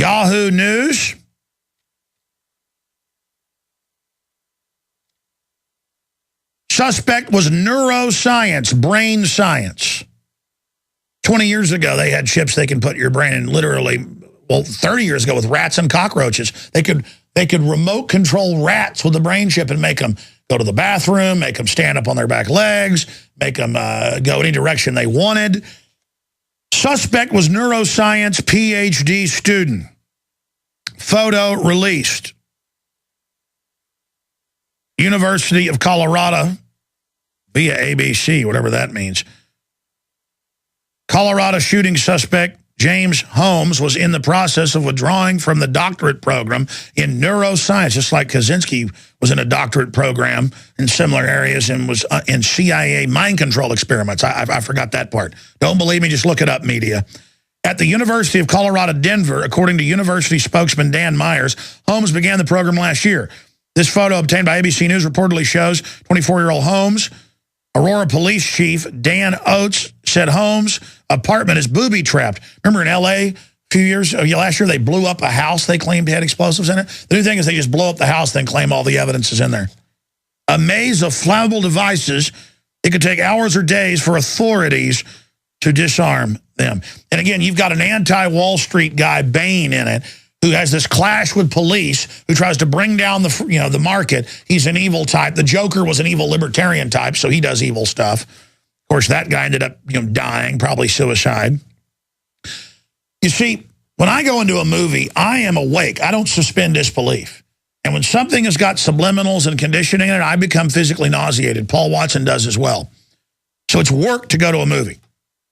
Yahoo News. Suspect was neuroscience, brain science. 20 years ago, they had chips they can put your brain in literally, well, 30 years ago with rats and cockroaches. They could remote control rats with a brain chip and make them go to the bathroom, make them stand up on their back legs, make them go any direction they wanted. Suspect was neuroscience PhD student. Photo released. University of Colorado via ABC, whatever that means. Colorado shooting suspect James Holmes was in the process of withdrawing from the doctorate program in neuroscience, just like Kaczynski was in a doctorate program in similar areas and was in CIA mind control experiments. I forgot that part. Don't believe me, just look it up, media. At the University of Colorado, Denver, according to university spokesman Dan Myers, Holmes began the program last year. This photo obtained by ABC News reportedly shows 24-year-old Holmes. Aurora Police Chief Dan Oates said Holmes' apartment is booby-trapped. Remember in L.A. last year, they blew up a house they claimed had explosives in it? The new thing is they just blow up the house, then claim all the evidence is in there. A maze of flammable devices. It could take hours or days for authorities to disarm them. And again, you've got an anti-Wall Street guy, Bain, in it, who has this clash with police, who tries to bring down the market. He's an evil type. The Joker was an evil libertarian type, so he does evil stuff. Of course, that guy ended up dying, probably suicide. You see, when I go into a movie, I am awake. I don't suspend disbelief. And when something has got subliminals and conditioning in it, I become physically nauseated. Paul Watson does as well. So it's work to go to a movie.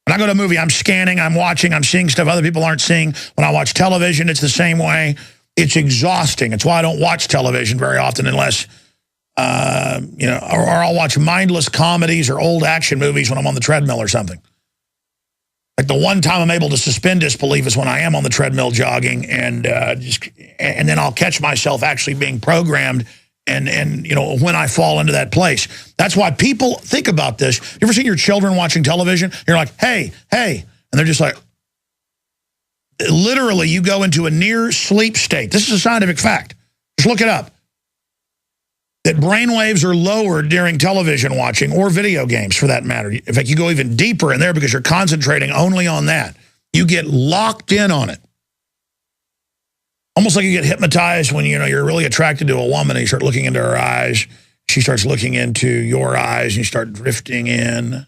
When I go to a movie, I'm scanning, I'm watching, I'm seeing stuff other people aren't seeing. When I watch television, it's the same way. It's exhausting. It's why I don't watch television very often unless, or I'll watch mindless comedies or old action movies when I'm on the treadmill or something. Like the one time I'm able to suspend disbelief is when I am on the treadmill jogging and then I'll catch myself actually being programmed and when I fall into that place. That's why people think about this. You ever seen your children watching television? You're like, hey, and they're just like, literally you go into a near sleep state. This is a scientific fact. Just look it up. That brain waves are lowered during television watching or video games for that matter. In fact, you go even deeper in there because you're concentrating only on that. You get locked in on it. Almost like you get hypnotized when you're really attracted to a woman and you start looking into her eyes. She starts looking into your eyes and you start drifting in.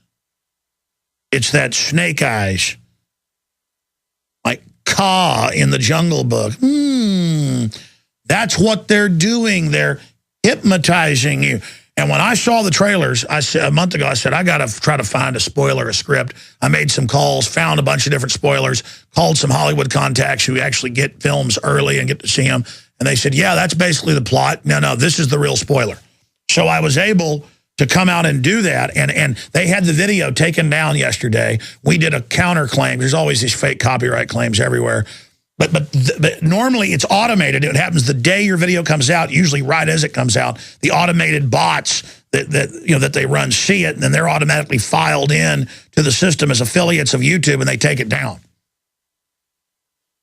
It's that snake eyes. Like Kaa in the Jungle Book. That's what they're doing. They're hypnotizing you. And when I saw the trailers, a month ago, I said, I got to try to find a spoiler, a script. I made some calls, found a bunch of different spoilers, called some Hollywood contacts who actually get films early and get to see them. And they said, yeah, that's basically the plot. No, this is the real spoiler. So I was able to come out and do that. And they had the video taken down yesterday. We did a counterclaim. There's always these fake copyright claims everywhere. But normally it's automated. It happens the day your video comes out, usually right as it comes out. The automated bots that they run see it, and then they're automatically filed in to the system as affiliates of YouTube, and they take it down.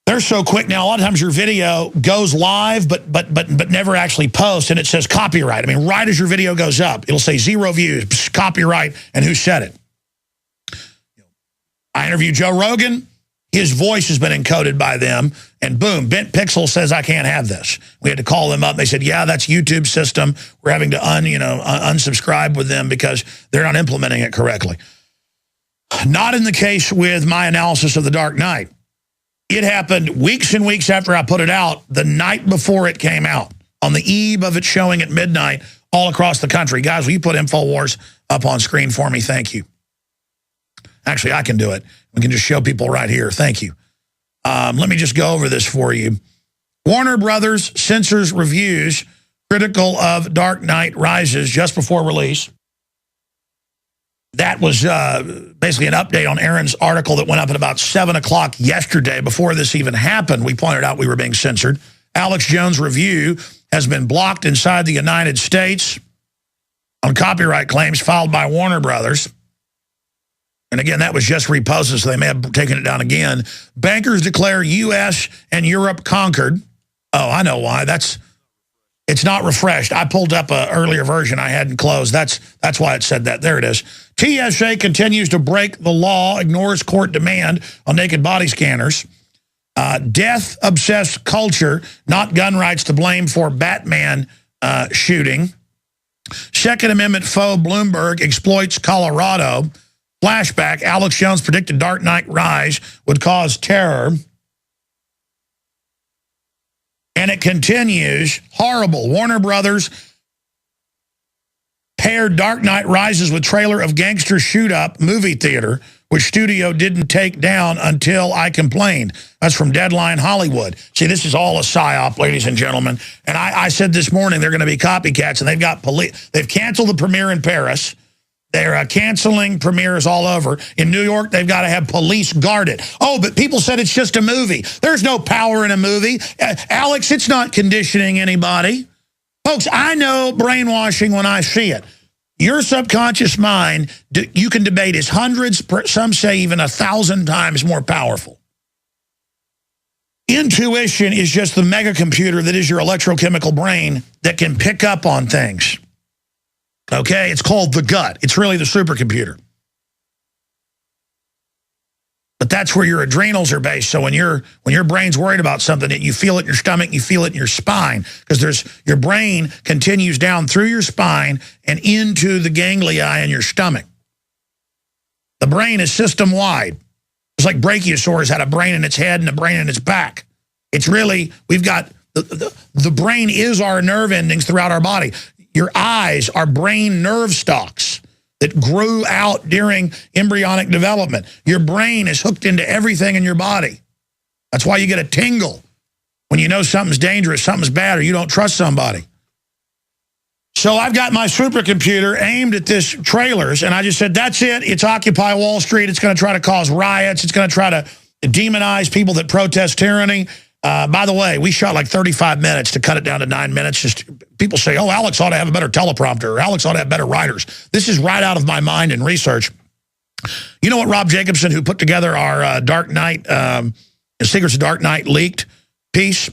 They're so quick now. A lot of times your video goes live, but never actually posts, and it says copyright. I mean, right as your video goes up, it'll say 0 views, copyright, and who said it. I interviewed Joe Rogan. His voice has been encoded by them, and boom, Bent Pixel says I can't have this. We had to call them up. They said, yeah, that's YouTube's system. We're having to unsubscribe with them because they're not implementing it correctly. Not in the case with my analysis of The Dark Knight. It happened weeks and weeks after I put it out, the night before it came out, on the eve of it showing at midnight all across the country. Guys, will you put InfoWars up on screen for me? Thank you. Actually, I can do it. We can just show people right here. Thank you. Let me just go over this for you. Warner Brothers censors reviews critical of Dark Knight Rises just before release. That was basically an update on Aaron's article that went up at about 7 o'clock yesterday. Before this even happened, we pointed out we were being censored. Alex Jones' review has been blocked inside the United States on copyright claims filed by Warner Brothers. And again, that was just reposted, so they may have taken it down again. Bankers declare U.S. and Europe conquered. Oh, I know why. It's not refreshed. I pulled up an earlier version I hadn't closed. That's why it said that. There it is. TSA continues to break the law, ignores court demand on naked body scanners. Death-obsessed culture, not gun rights to blame for Batman shooting. Second Amendment foe Bloomberg exploits Colorado. Flashback, Alex Jones predicted Dark Knight Rise would cause terror. And it continues. Horrible. Warner Brothers paired Dark Knight Rises with trailer of gangster shoot-up movie theater, which studio didn't take down until I complained. That's from Deadline Hollywood. See, this is all a psyop, ladies and gentlemen. And I said this morning they're going to be copycats, and they've got they've canceled the premiere in Paris. They're canceling premieres all over. In New York, they've got to have police guard it. Oh, but people said it's just a movie. There's no power in a movie. Alex, it's not conditioning anybody. Folks, I know brainwashing when I see it. Your subconscious mind, you can debate, is hundreds, some say even 1,000 times more powerful. Intuition is just the mega computer that is your electrochemical brain that can pick up on things. Okay, it's called the gut. It's really the supercomputer. But that's where your adrenals are based. So when your brain's worried about something, you feel it in your stomach, you feel it in your spine, because your brain continues down through your spine and into the ganglia in your stomach. The brain is system-wide. It's like Brachiosaurus had a brain in its head and a brain in its back. It's really, we've got, the brain is our nerve endings throughout our body. Your eyes are brain nerve stalks that grew out during embryonic development. Your brain is hooked into everything in your body. That's why you get a tingle when you know something's dangerous, something's bad, or you don't trust somebody. So I've got my supercomputer aimed at this trailers, and I just said, that's it. It's Occupy Wall Street. It's going to try to cause riots. It's going to try to demonize people that protest tyranny. By the way, we shot like 35 minutes to cut it down to 9 minutes. Just people say, oh, Alex ought to have a better teleprompter, or Alex ought to have better writers. This is right out of my mind and research. You know what Rob Jacobson, who put together our Dark Knight, Secrets of Dark Knight leaked piece?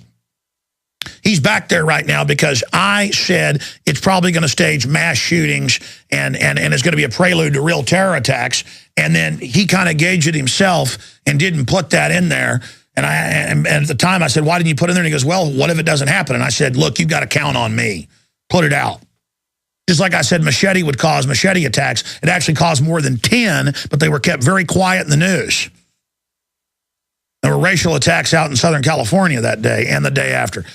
He's back there right now because I said it's probably going to stage mass shootings and it's going to be a prelude to real terror attacks. And then he kind of gauged it himself and didn't put that in there. And at the time I said, why didn't you put it in there? And he goes, well, what if it doesn't happen? And I said, look, you've got to count on me. Put it out. Just like I said, machete would cause machete attacks. It actually caused more than 10, but they were kept very quiet in the news. There were racial attacks out in Southern California that day and the day after.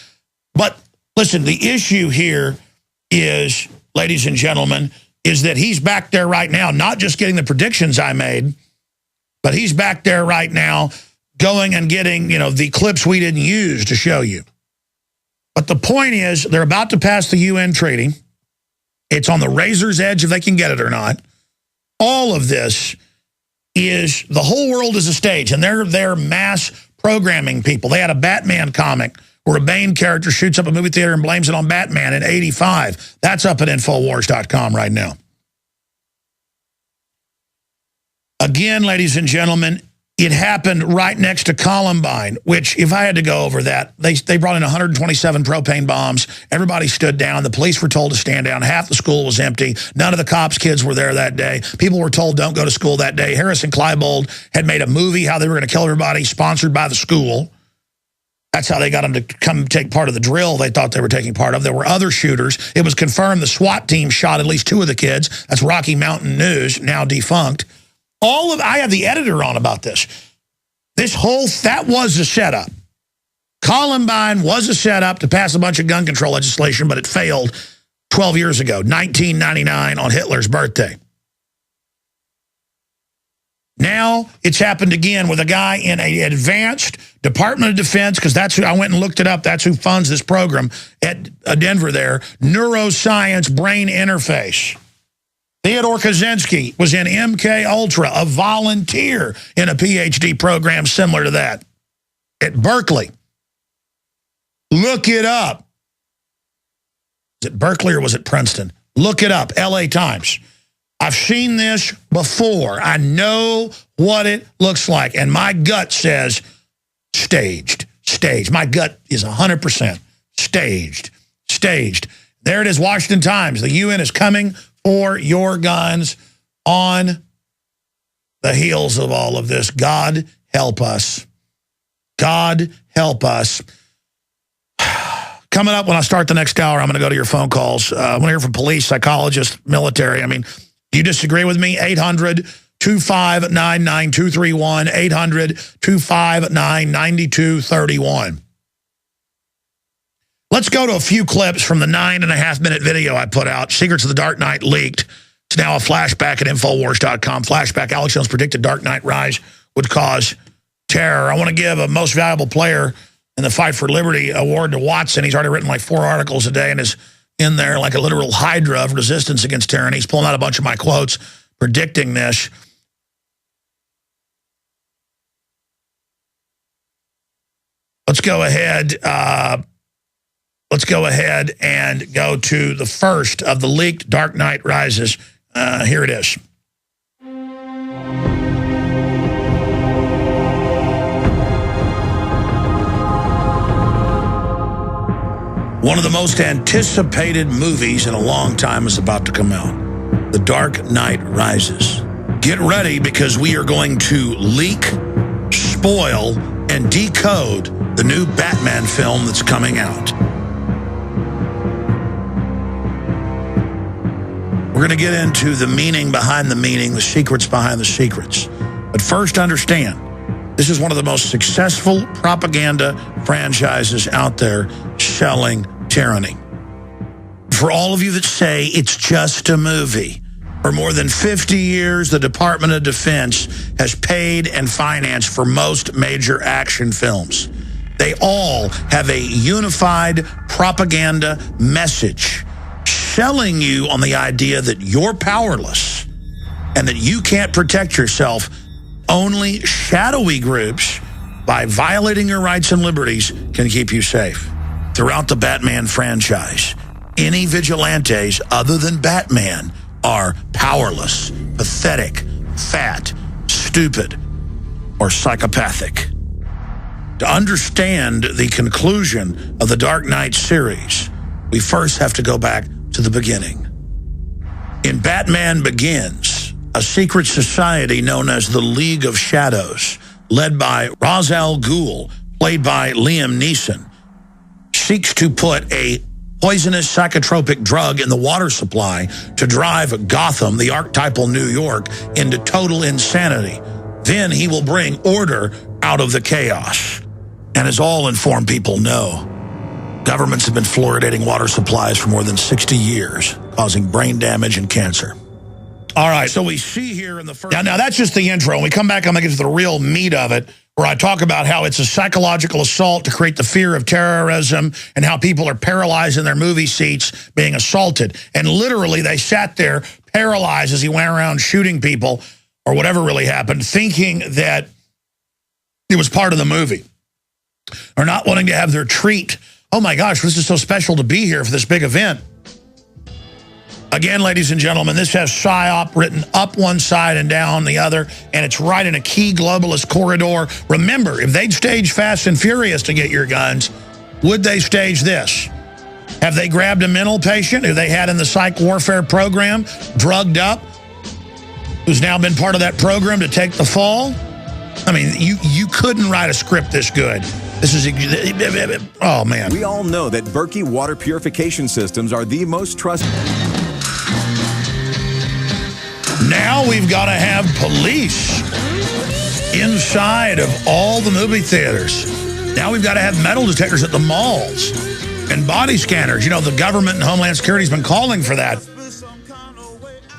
But listen, the issue here is, ladies and gentlemen, is that he's back there right now, not just getting the predictions I made, but he's back there right now going and getting, the clips we didn't use to show you. But the point is, they're about to pass the UN treaty. It's on the razor's edge if they can get it or not. All of this is, the whole world is a stage, and they're mass programming people. They had a Batman comic where a Bane character shoots up a movie theater and blames it on Batman in '85. That's up at Infowars.com right now. Again, ladies and gentlemen, it happened right next to Columbine, which, if I had to go over that, they brought in 127 propane bombs. Everybody stood down. The police were told to stand down. Half the school was empty. None of the cops' kids were there that day. People were told don't go to school that day. Harrison Kleinbold had made a movie how they were going to kill everybody, sponsored by the school. That's how they got them to come take part of the drill they thought they were taking part of. There were other shooters. It was confirmed the SWAT team shot at least 2 of the kids. That's Rocky Mountain News, now defunct. I have the editor on about this. That was a setup. Columbine was a setup to pass a bunch of gun control legislation, but it failed 12 years ago, 1999, on Hitler's birthday. Now it's happened again with a guy in an advanced Department of Defense, because that's who, I went and looked it up, that's who funds this program at Denver there, neuroscience brain interface. Theodore Kaczynski was in MK Ultra, a volunteer in a PhD program similar to that at Berkeley. Look it up. Was it Berkeley or was it Princeton? Look it up, LA Times. I've seen this before. I know what it looks like. And my gut says staged. Staged. My gut is 100% staged. Staged. There it is, Washington Times. The UN is coming for your guns on the heels of all of this. God help us. God help us. Coming up when I start the next hour, I'm going to go to your phone calls. I want to hear from police, psychologists, military. I mean, do you disagree with me? 800-259-9231. 800-259-9231. Let's go to a few clips from the 9.5-minute video I put out. Secrets of the Dark Knight leaked. It's now a flashback at Infowars.com. Flashback, Alex Jones predicted Dark Knight Rise would cause terror. I want to give a most valuable player in the Fight for Liberty award to Watson. He's already written like 4 articles a day and is in there like a literal hydra of resistance against tyranny. He's pulling out a bunch of my quotes predicting this. Let's go ahead. Let's go ahead and go to the first of the leaked Dark Knight Rises. Here it is. One of the most anticipated movies in a long time is about to come out. The Dark Knight Rises. Get ready because we are going to leak, spoil, and decode the new Batman film that's coming out. We're going to get into the meaning behind the meaning, the secrets behind the secrets. But first, understand, this is one of the most successful propaganda franchises out there selling tyranny. For all of you that say it's just a movie, for more than 50 years, the Department of Defense has paid and financed for most major action films. They all have a unified propaganda message selling you on the idea that you're powerless and that you can't protect yourself. Only shadowy groups, by violating your rights and liberties, can keep you safe. Throughout the Batman franchise, any vigilantes other than Batman are powerless, pathetic, fat, stupid, or psychopathic. To understand the conclusion of the Dark Knight series, we first have to go back to the beginning. In Batman Begins, a secret society known as the League of Shadows, led by Ra's al Ghul, played by Liam Neeson, seeks to put a poisonous psychotropic drug in the water supply to drive Gotham, the archetypal New York, into total insanity. Then he will bring order out of the chaos. And as all informed people know, governments have been fluoridating water supplies for more than 60 years, causing brain damage and cancer. All right, so we see here in the first... Now that's just the intro. When we come back, I'm going to get to the real meat of it, where I talk about how it's a psychological assault to create the fear of terrorism and how people are paralyzed in their movie seats being assaulted. And literally, they sat there paralyzed as he went around shooting people or whatever really happened, thinking that it was part of the movie. Or not wanting to have their treat. Oh my gosh, this is so special to be here for this big event. Again, ladies and gentlemen, this has PSYOP written up one side and down the other, and it's right in a key globalist corridor. Remember, if they'd stage Fast and Furious to get your guns, would they stage this? Have they grabbed a mental patient who they had in the psych warfare program, drugged up, who's now been part of that program to take the fall? I mean, you couldn't write a script this good. This is, oh man. We all know that Berkey water purification systems are the most trusted. Now we've got to have police inside of all the movie theaters. Now we've got to have metal detectors at the malls and body scanners. You know, the government and Homeland Security's been calling for that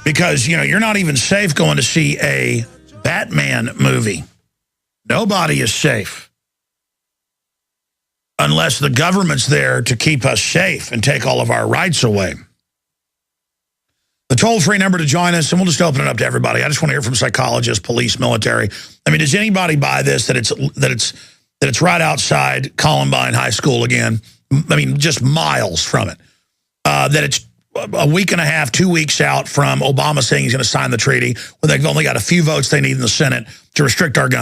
because, you know, you're not even safe going to see a Batman movie. Nobody is safe unless the government's there to keep us safe and take all of our rights away. The toll-free number to join us, and we'll just open it up to everybody. I just want to hear from psychologists, police, military. I mean, does anybody buy this, that it's right outside Columbine High School again? I mean, just miles from it. That it's a week and a half, 2 weeks out from Obama saying he's going to sign the treaty, when they've only got a few votes they need in the Senate to restrict our guns.